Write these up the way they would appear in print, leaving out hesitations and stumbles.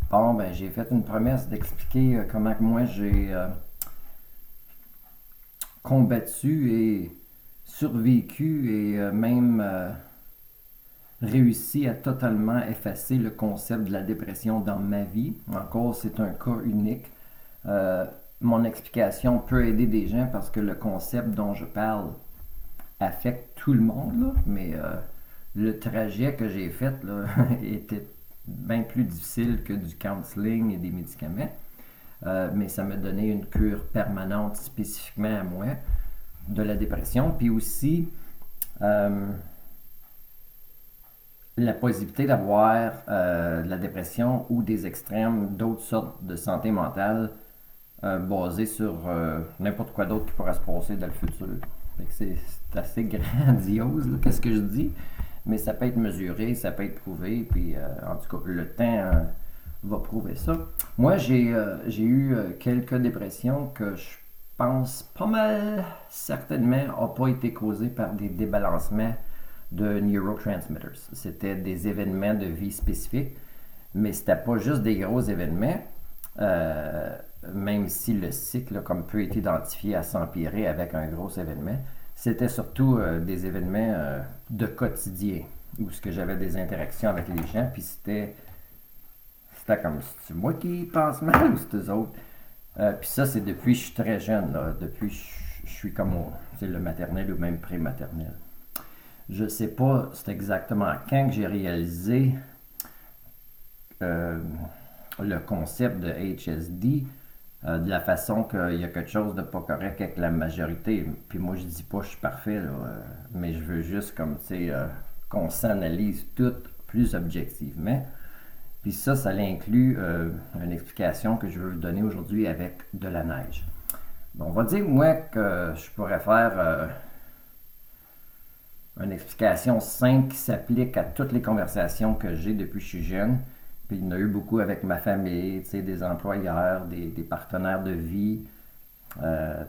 Bon, ben, j'ai fait une promesse d'expliquer comment que moi j'ai combattu et survécu et même réussi à totalement effacer le concept de la dépression dans ma vie. Encore, c'est un cas unique. Euh, Mon explication peut aider des gens parce que le concept dont je parle affecte tout le monde, là, mais le trajet que j'ai fait là, était bien plus difficile que du counseling et des médicaments. Mais ça m'a donné une cure permanente spécifiquement à moi de la dépression. Puis aussi, euh, la possibilité d'avoir de la dépression ou des extrêmes, d'autres sortes de santé mentale basées sur n'importe quoi d'autre qui pourra se passer dans le futur. C'est assez grandiose, qu'est-ce que je dis, mais ça peut être mesuré, ça peut être prouvé, puis en tout cas, le temps va prouver ça. Moi, j'ai eu quelques dépressions que je pense pas mal certainement n'ont pas été causées par des débalancements de neurotransmitters. C'était des événements de vie spécifiques, mais c'était pas juste des gros événements, euh, même si le cycle comme peut être identifié à s'empirer avec un gros événement. C'était surtout des événements de quotidien, où ce que j'avais des interactions avec les gens, puis c'était comme c'est moi qui pense mal ou c'est eux autres. Puis ça, c'est depuis que je suis très jeune, là. Depuis que je suis comme le maternel ou même pré-maternel. Je ne sais pas c'est exactement quand que j'ai réalisé euh, le concept de HSD, de la façon qu'il y a quelque chose de pas correct avec la majorité. Puis moi, je dis pas que je suis parfait, là, mais je veux juste comme, tu sais, qu'on s'analyse tout plus objectivement. Puis ça l'inclut une explication que je veux vous donner aujourd'hui avec de la neige. Bon, on va dire, moi, que je pourrais faire une explication simple qui s'applique à toutes les conversations que j'ai depuis que je suis jeune. Puis il y en a eu beaucoup avec ma famille, des employeurs, des partenaires de vie,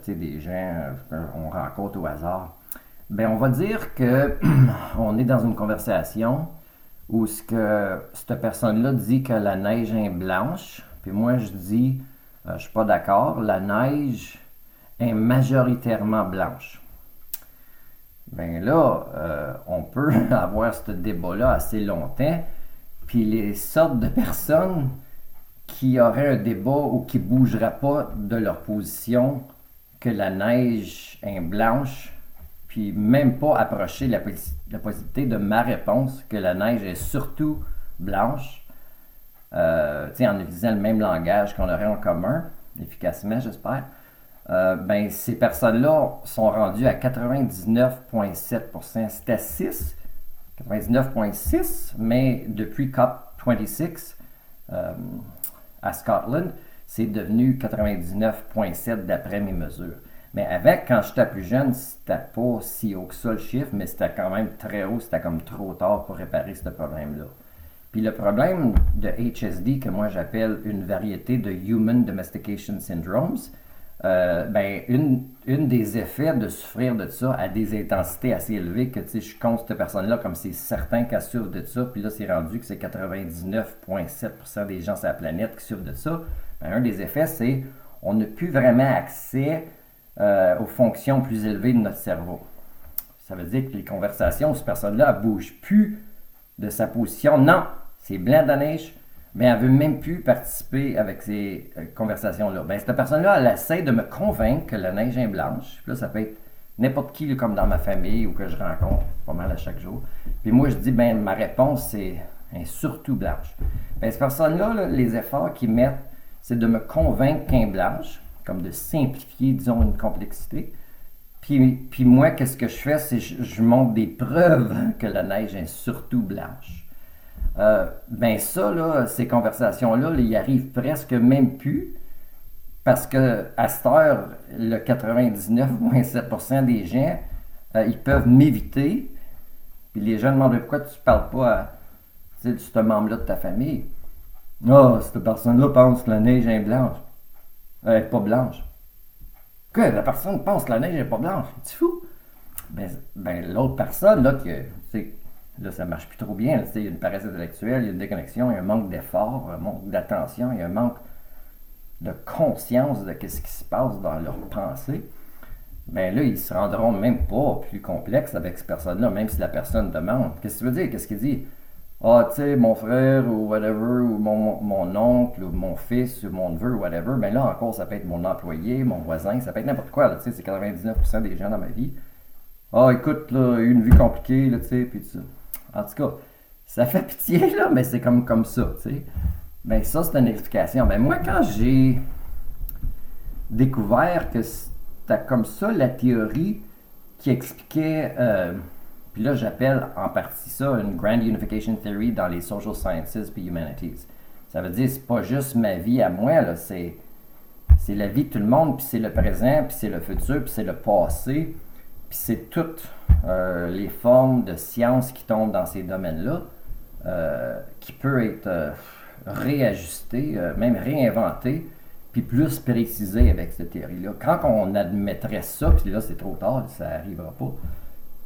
des gens qu'on rencontre au hasard. Ben, on va dire que on est dans une conversation où ce que cette personne-là dit que la neige est blanche, puis moi je dis, je suis pas d'accord, la neige est majoritairement blanche. Ben là, on peut avoir ce débat-là assez longtemps, puis les sortes de personnes qui auraient un débat ou qui ne bougeraient pas de leur position que la neige est blanche, puis même pas approcher la possibilité de ma réponse que la neige est surtout blanche, en utilisant le même langage qu'on aurait en commun, efficacement j'espère. Ben, ces personnes-là sont rendues à 99,7%. C'était 6, 99,6, mais depuis COP26 euh, à Scotland, c'est devenu 99,7 d'après mes mesures. Mais avec, quand j'étais plus jeune, c'était pas si haut que ça le chiffre, mais c'était quand même très haut, c'était comme trop tard pour réparer ce problème-là. Puis le problème de HSD, que moi j'appelle une variété de Human Domestication Syndromes, ben, une des effets de souffrir de ça à des intensités assez élevées, que je compte cette personne-là comme c'est certain qu'elle souffre de ça, puis là c'est rendu que c'est 99,7% des gens sur la planète qui souffrent de ça. Ben, un des effets, c'est on n'a plus vraiment accès aux fonctions plus élevées de notre cerveau. Ça veut dire que les conversations, cette personne-là, elle ne bouge plus de sa position. Non, c'est blanc de neige, mais elle veut même plus participer avec ces conversations-là. Ben, cette personne-là, elle essaie de me convaincre que la neige est blanche. Puis là, ça peut être n'importe qui, comme dans ma famille ou que je rencontre pas mal à chaque jour. Puis moi, je dis, ben, ma réponse, c'est surtout blanche. Ben, cette personne-là, là, les efforts qu'ils mettent, c'est de me convaincre qu'elle est blanche, comme de simplifier, disons, une complexité. Puis moi, qu'est-ce que je fais, c'est je montre des preuves que la neige est surtout blanche. Ben ça, là, ces conversations-là, ils arrivent presque même plus parce que à cette heure, le 99,7% des gens, ils peuvent m'éviter. Puis les gens demandent pourquoi tu ne parles pas à ce membre-là de ta famille. Ah, oh, cette personne-là pense que la neige est blanche. Elle n'est pas blanche. Que la personne pense que la neige n'est pas blanche. Es-tu fou? Ben l'autre personne, là, que, là, ça marche plus trop bien. Là, il y a une paresse intellectuelle, il y a une déconnexion, il y a un manque d'effort, un manque d'attention, il y a un manque de conscience de ce qui se passe dans leur pensée. Ben là, ils se rendront même pas plus complexes avec cette personne-là, même si la personne demande. Qu'est-ce que tu veux dire? Qu'est-ce qu'il dit? Ah, tu sais, mon frère ou whatever, ou mon oncle, ou mon fils, ou mon neveu, ou whatever, ben là encore, ça peut être mon employé, mon voisin, ça peut être n'importe quoi, là, tu sais, c'est 99% des gens dans ma vie. Ah, écoute, là, une vie compliquée, là, tu sais, puis tout ça. En tout cas, ça fait pitié, là, mais c'est comme ça, tu sais. Ben ça, c'est une explication. Ben moi, quand j'ai découvert que c'était comme ça la théorie qui expliquait, puis là j'appelle en partie ça une Grand Unification Theory dans les Social Sciences et Humanities. Ça veut dire c'est pas juste ma vie à moi, là, c'est la vie de tout le monde, puis c'est le présent, puis c'est le futur, puis c'est le passé, puis c'est toutes les formes de science qui tombent dans ces domaines-là, qui peut être réajustées, même réinventées, puis plus précisé avec cette théorie-là. Quand on admettrait ça, puis là c'est trop tard, ça n'arrivera pas,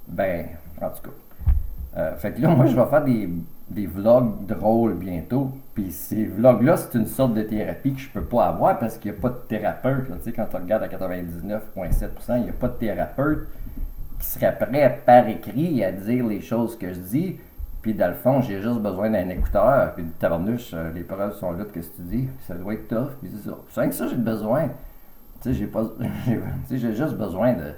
ben, en tout cas. Fait que là, moi je vais faire des vlogs drôles bientôt, puis ces vlogs-là, c'est une sorte de thérapie que je peux pas avoir parce qu'il n'y a pas de thérapeute. Là, tu sais, quand on regarde à 99,7%, il n'y a pas de thérapeute qui serait prêt par écrit à dire les choses que je dis. Puis dans le fond, j'ai juste besoin d'un écouteur, puis de tabarnouche, les paroles sont là de ce que tu dis, puis ça doit être tough, puis c'est ça. C'est rien que ça, j'ai besoin. Tu sais, j'ai juste besoin de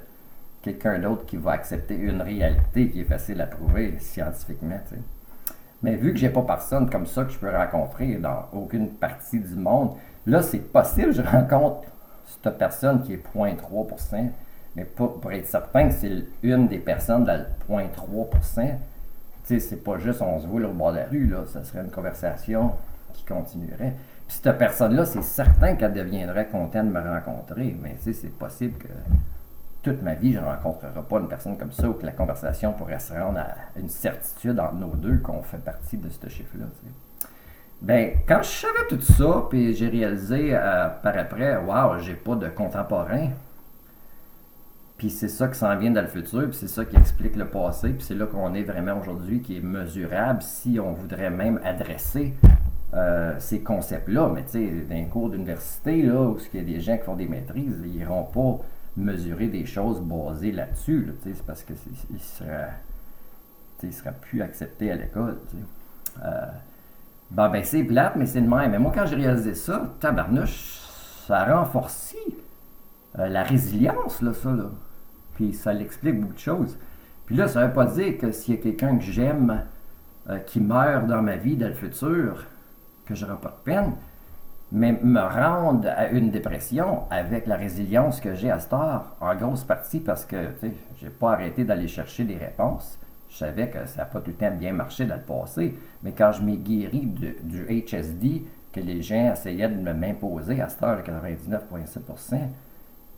quelqu'un d'autre qui va accepter une réalité qui est facile à prouver scientifiquement, tu sais. Mais vu que j'ai pas personne comme ça que je peux rencontrer dans aucune partie du monde, là, c'est possible, je rencontre cette personne qui est 0,3%, mais pour être certain que c'est une des personnes dans le 0,3%. Tu sais, c'est pas juste on se voit là, au bord de la rue, là, ça serait une conversation qui continuerait. Puis cette personne-là, c'est certain qu'elle deviendrait contente de me rencontrer, mais tu sais, c'est possible que toute ma vie, je ne rencontrerai pas une personne comme ça ou que la conversation pourrait se rendre à une certitude entre nos deux qu'on fait partie de ce chiffre-là. Tu sais. Ben, quand je savais tout ça, puis j'ai réalisé par après, waouh, j'ai pas de contemporain. Puis c'est ça qui s'en vient dans le futur, puis c'est ça qui explique le passé, puis c'est là qu'on est vraiment aujourd'hui, qui est mesurable si on voudrait même adresser ces concepts-là. Mais tu sais, dans les cours d'université, là, où il y a des gens qui font des maîtrises, ils n'iront pas mesurer des choses basées là-dessus. Là, c'est parce qu'ils ne seraient plus acceptés à l'école. Ben c'est plate, mais c'est le même. Mais moi, quand j'ai réalisé ça, tabarnouche, ça a renforcé la résilience, là, ça, là. Puis ça l'explique beaucoup de choses. Puis là, ça ne veut pas dire que s'il y a quelqu'un que j'aime qui meurt dans ma vie, dans le futur, que je n'aurai pas de peine, mais me rendre à une dépression avec la résilience que j'ai à cette heure, en grosse partie parce que j'ai pas arrêté d'aller chercher des réponses. Je savais que ça n'a pas tout le temps bien marché dans le passé, mais quand je m'ai guéri du HSD, que les gens essayaient de m'imposer à cette heure de 99,7%,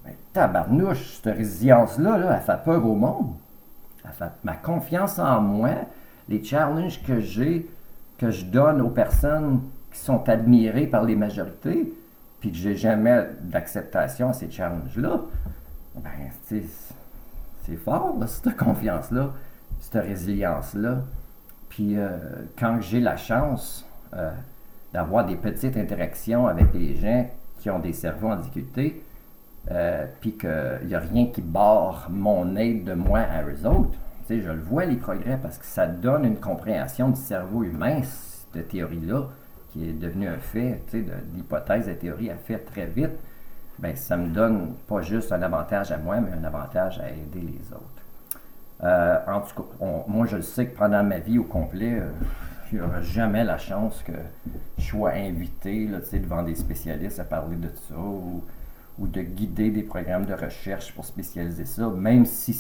ben, tabarnouche, cette résilience-là, là, elle fait peur au monde. Elle fait ma confiance en moi, les challenges que j'ai, que je donne aux personnes qui sont admirées par les majorités, puis que j'ai jamais d'acceptation à ces challenges-là, ben, c'est fort, là, cette confiance-là, cette résilience-là. Puis quand j'ai la chance d'avoir des petites interactions avec les gens qui ont des cerveaux en difficulté, puis qu'il n'y a rien qui barre mon aide de moi à eux autres, je le vois les progrès parce que ça donne une compréhension du cerveau humain, cette théorie-là, qui est devenue un fait, de l'hypothèse de la théorie a fait très vite, ben ça me donne pas juste un avantage à moi, mais un avantage à aider les autres. En tout cas, moi je le sais que pendant ma vie au complet, il n'y aura jamais la chance que je sois invité là, devant des spécialistes à parler de ça ou de guider des programmes de recherche pour spécialiser ça, même si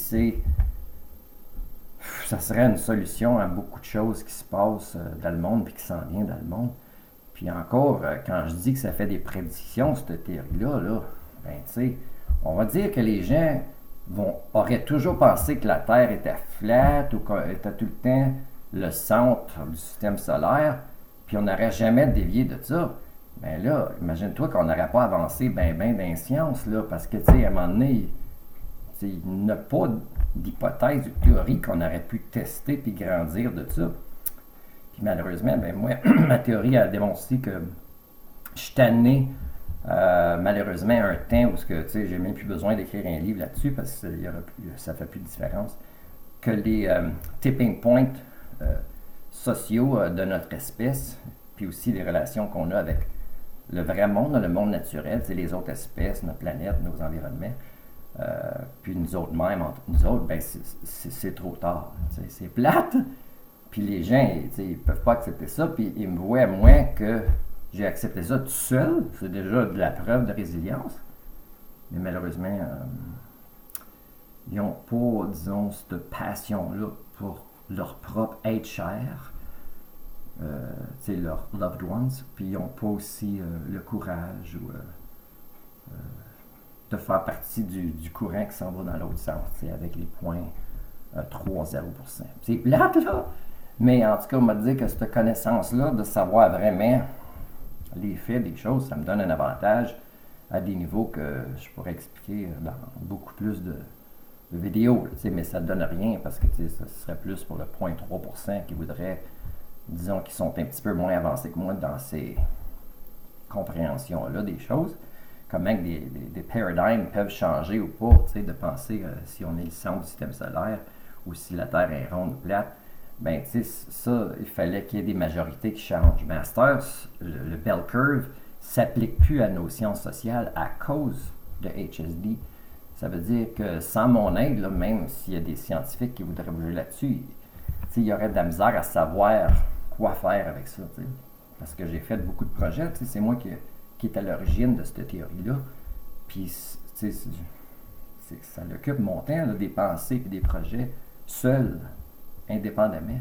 ça serait une solution à beaucoup de choses qui se passent dans le monde et qui s'en viennent dans le monde. Puis encore, quand je dis que ça fait des prédictions, cette théorie-là, là, ben tu sais, on va dire que les gens auraient toujours pensé que la Terre était flat ou qu'elle était tout le temps le centre du système solaire, puis on n'aurait jamais dévié de ça. Ben là, imagine-toi qu'on n'aurait pas avancé ben dans les sciences, là, parce que, tu sais, à un moment donné, il n'y a pas d'hypothèse ou de théorie qu'on aurait pu tester puis grandir de ça. Puis malheureusement, ben moi, ma théorie a démontré que je suis tanné, malheureusement, à un temps où j'ai même plus besoin d'écrire un livre là-dessus parce que ça ne fait plus de différence, que les tipping points sociaux de notre espèce, puis aussi les relations qu'on a avec le vrai monde, le monde naturel, les autres espèces, notre planète, nos environnements, puis nous autres mêmes, entre nous autres, ben c'est trop tard. C'est plate, puis les gens, ils ne peuvent pas accepter ça, puis ils me voient moins que j'ai accepté ça tout seul. C'est déjà de la preuve de résilience. Mais malheureusement, ils n'ont pas, disons, cette passion-là pour leur propre être cher, leurs loved ones, puis ils n'ont pas aussi le courage ou de faire partie du courant qui s'en va dans l'autre sens, avec les points 3-0%. C'est plate, là, mais en tout cas, on m'a dit que cette connaissance-là, de savoir vraiment les faits des choses, ça me donne un avantage à des niveaux que je pourrais expliquer dans beaucoup plus de vidéos, mais ça ne donne rien parce que ça serait plus pour le 0.3% qui voudrait, disons, qui sont un petit peu moins avancés que moi dans ces compréhensions-là des choses. Comment des paradigmes peuvent changer ou pas, de penser si on est le centre du système solaire ou si la Terre est ronde ou plate. Ben, ça, il fallait qu'il y ait des majorités qui changent. Mais à cette heure, le bell curve ne s'applique plus à nos sciences sociales à cause de HSD. Ça veut dire que sans mon aide, là, même s'il y a des scientifiques qui voudraient bouger là-dessus, il y aurait de la misère à savoir quoi faire avec ça. T'sais. Parce que j'ai fait beaucoup de projets. C'est moi qui est à l'origine de cette théorie-là. Puis, ça occupe mon temps, là, des pensées et des projets seuls, indépendamment.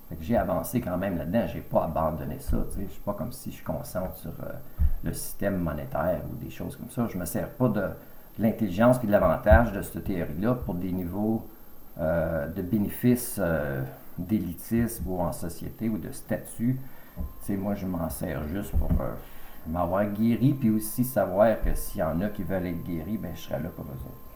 Fait que j'ai avancé quand même là-dedans. J'ai pas abandonné ça. Je suis pas comme si je concentre sur le système monétaire ou des choses comme ça. Je me sers pas de l'intelligence et de l'avantage de cette théorie-là pour des niveaux de bénéfices d'élitisme ou en société ou de statut. Moi, je m'en sers juste pour m'avoir guéri, puis aussi savoir que s'il y en a qui veulent être guéris, ben, je serai là pour eux autres.